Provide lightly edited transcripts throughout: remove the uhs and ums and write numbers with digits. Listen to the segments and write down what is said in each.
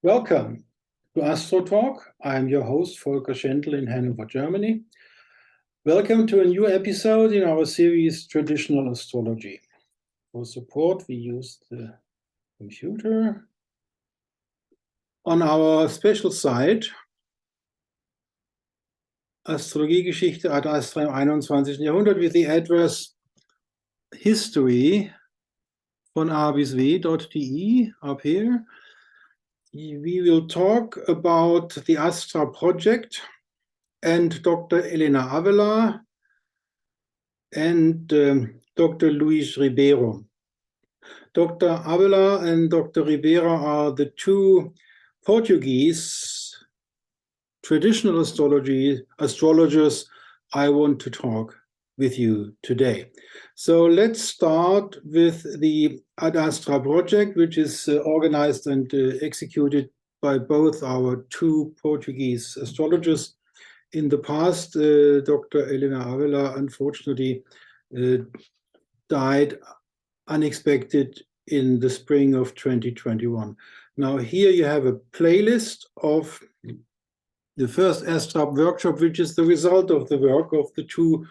Welcome to Astro Talk. I'm your host, Volker Schendl in Hanover, Germany. Welcome to a new episode in our series, Traditional Astrology. For support, we use the computer. On our special site, Astrologiegeschichte ad Astra im 21. Jahrhundert, with the address history von A bis W.de up here. We will talk about the Astra project and Dr. Helena Avelar and Dr. Luis Ribeiro. Dr. Avelar and Dr. Ribeiro are the two Portuguese traditional astrologers I want to talk with you today. So let's start with the Ad Astra project, which is organized and executed by both our two Portuguese astrologers. In the past, Dr. Helena Avelar unfortunately died unexpected in the spring of 2021. Now here you have a playlist of the first Astra workshop, which is the result of the work of the two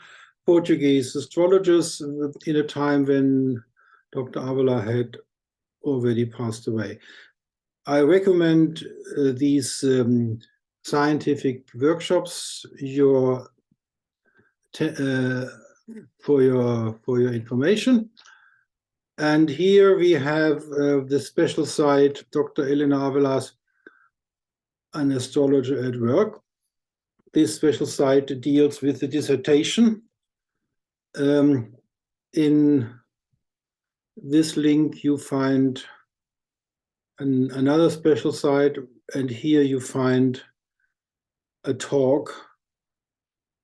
Portuguese astrologers in a time when Dr. Avelar had already passed away. I recommend these scientific workshops for your information. And here we have the special site, Dr. Helena Avelar's An Astrologer at Work. This special site deals with the dissertation. In this link, you find another special site, and here you find a talk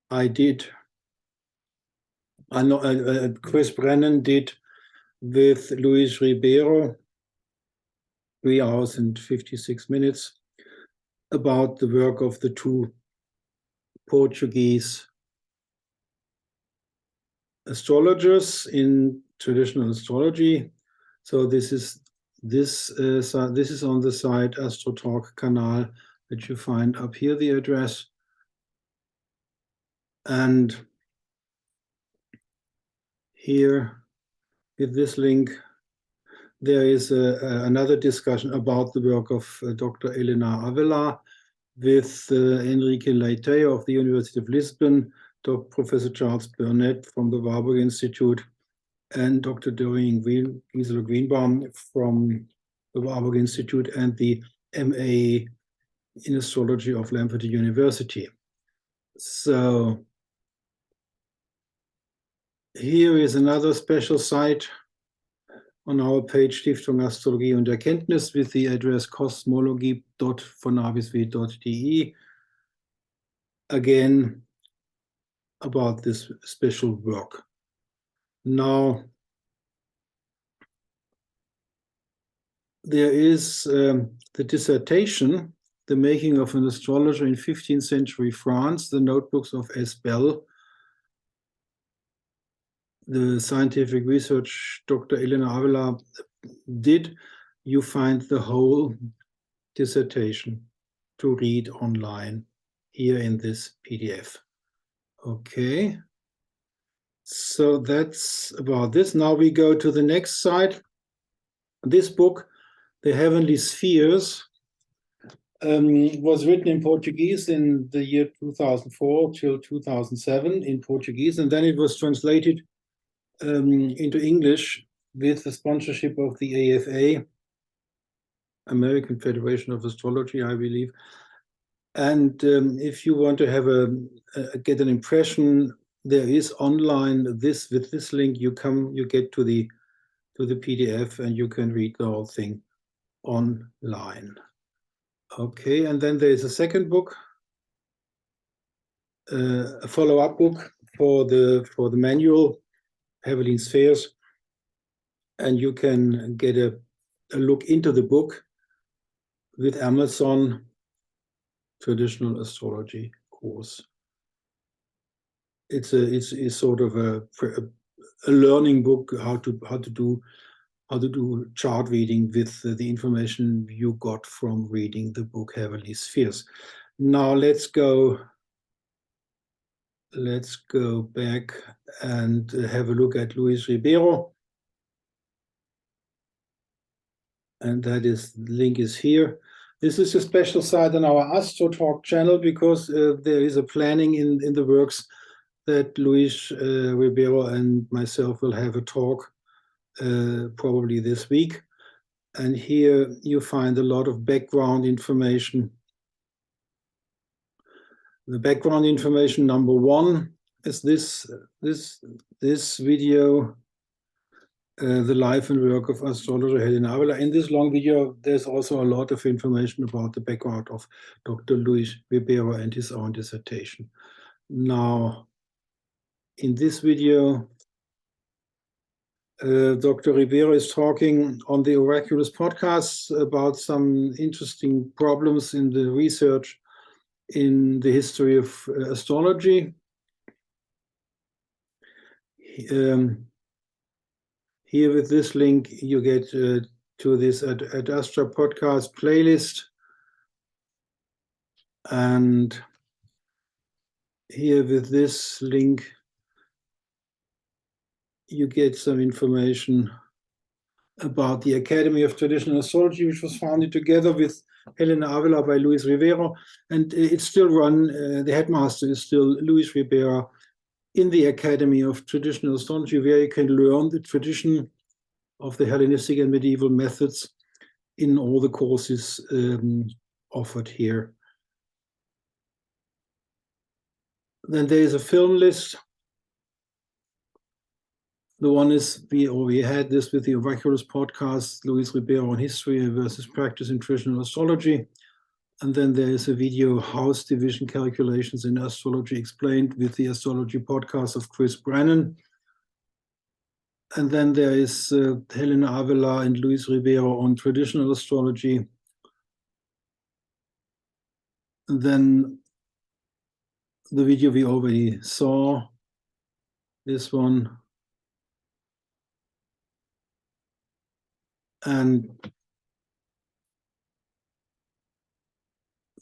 I did, Chris Brennan did with Luis Ribeiro, 3 hours and 56 minutes, about the work of the two Portuguese astrologers in traditional astrology. So this is on the site Astro-Talk-Kanal that you find up here, the address. And here with this link, there is another discussion about the work of Dr. Helena Avelar with Enrique Leitão of the University of Lisbon, Professor Charles Burnett from the Warburg Institute, and Dr. Dorian Gisela Greenbaum from the Warburg Institute and the MA in Astrology of Lampeter University. So here is another special site on our page, Stiftung Astrologie und Erkenntnis, with the address kosmologie.vonabisw.de. Again, about this special work. Now, there is the dissertation, The Making of an Astrologer in 15th Century France, the notebooks of S. Bell. The scientific research Dr. Helena Avelar did. You find the whole dissertation to read online here in this PDF. Okay, so that's about this. Now we go to the next slide. This book, The Heavenly Spheres, was written in Portuguese in the year 2004 till 2007 in Portuguese, and then it was translated into English with the sponsorship of the AFA, American Federation of Astrology, I believe. And if you want to have get an impression, there is online with this link you get to the PDF and you can read the whole thing online. Okay, and then there is a second book, a follow-up book for the manual, Heavenly Spheres, and you can get a look into the book with Amazon Traditional Astrology course. It's sort of a learning book how to how to do chart reading with the information you got from reading the book Heavenly Spheres. Now let's go back and have a look at Luis Ribeiro. And that is, the link is here. This is a special site on our Astro Talk channel because there is a planning in the works that Luis Ribeiro and myself will have a talk probably this week. And here you find a lot of background information. The background information number one is this video, the life and work of astrologer Helena Avelar. In this long video, there's also a lot of information about the background of Dr. Luis Ribeiro and his own dissertation. Now, in this video, Dr. Ribeiro is talking on the Oraculous podcast about some interesting problems in the research in the history of astrology. Here with this link, you get to this Ad Astra podcast playlist. And here with this link, you get some information about the Academy of Traditional Astrology, which was founded together with Helena Avelar by Luis Ribeiro. And it's still run, the headmaster is still Luis Ribeiro in the Academy of Traditional Astrology, where you can learn the tradition of the Hellenistic and medieval methods in all the courses offered here. Then there is a film list. The one is, we had this with the Oraculous podcast, Luis Ribeiro on history versus practice in traditional astrology. And then there is a video, House Division Calculations in Astrology Explained, with the astrology podcast of Chris Brennan. And then there is Helena Avelar and Luis Ribeiro on traditional astrology. And then the video we already saw, this one. And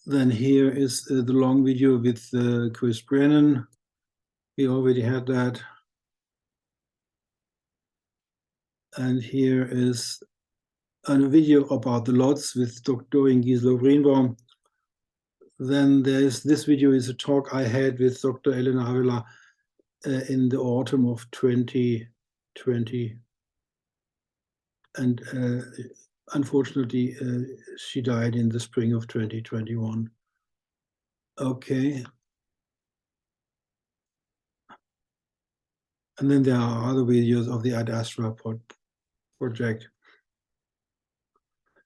then here is the long video with Chris Brennan. We already had that. And here is a video about the lots with Dr. Gisela Greenbaum. Then there's this video is a talk I had with Dr. Helena Avelar in the autumn of 2020. And unfortunately, she died in the spring of 2021. Okay. And then there are other videos of the Ad Astra project.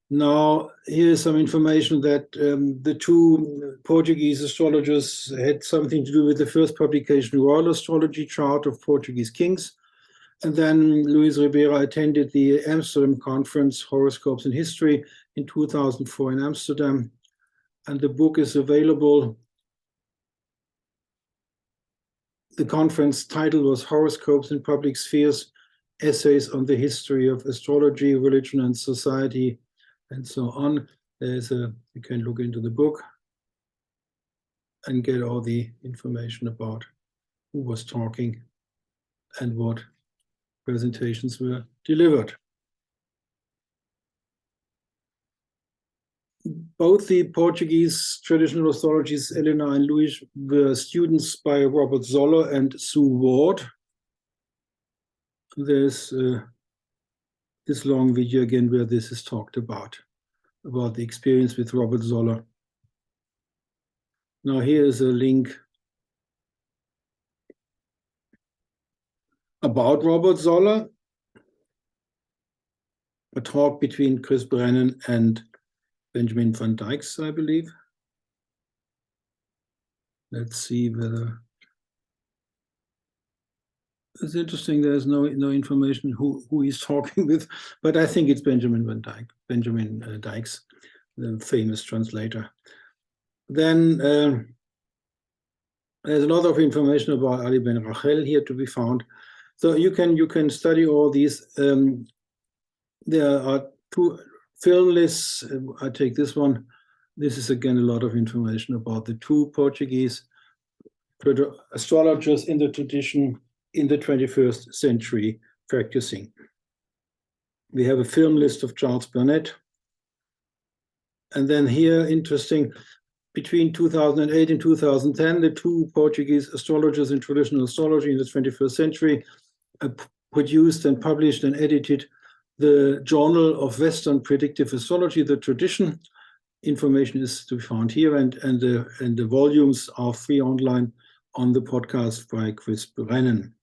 Now, here's some information that the two Portuguese astrologers had something to do with the first publication, Royal Astrology Chart of Portuguese Kings. And then Luis Ribeiro attended the Amsterdam conference, Horoscopes in History, in 2004 in Amsterdam. And the book is available. The conference title was Horoscopes in Public Spheres, Essays on the History of Astrology, Religion and Society, and so on. You can look into the book and get all the information about who was talking and what presentations were delivered. Both the Portuguese traditional astrologers, Helena and Luis, were students by Robert Zoller and Sue Ward. There's this long video again where this is talked about the experience with Robert Zoller. Now here is a link about Robert Zoller, a talk between Chris Brennan and Benjamin van Dijks, I believe. Let's see whether it's interesting. There's no information who he's talking with, but I think it's Benjamin Dijks, the famous translator. Then there's a lot of information about Ali Ben Rachel here to be found. So you can study all these There are two film lists. I take this one. This is again a lot of information about the two Portuguese astrologers in the tradition in the 21st century practicing. We have a film list of Charles Burnett. And then here, interesting, between 2008 and 2010, the two Portuguese astrologers in traditional astrology in the 21st century produced and published and edited the Journal of Western Predictive Astrology, the tradition. Information is to be found here, and the volumes are free online on the podcast by Chris Brennan,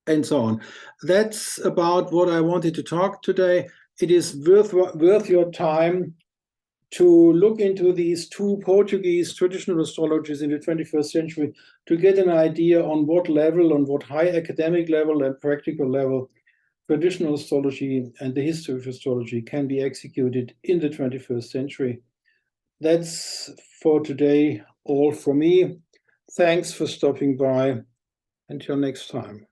and so on. That's about what I wanted to talk today. It is worth your time to look into these two Portuguese traditional astrologers in the 21st century to get an idea on what level, on what high academic level and practical level, traditional astrology and the history of astrology can be executed in the 21st century. That's for today all from me. Thanks for stopping by. Until next time.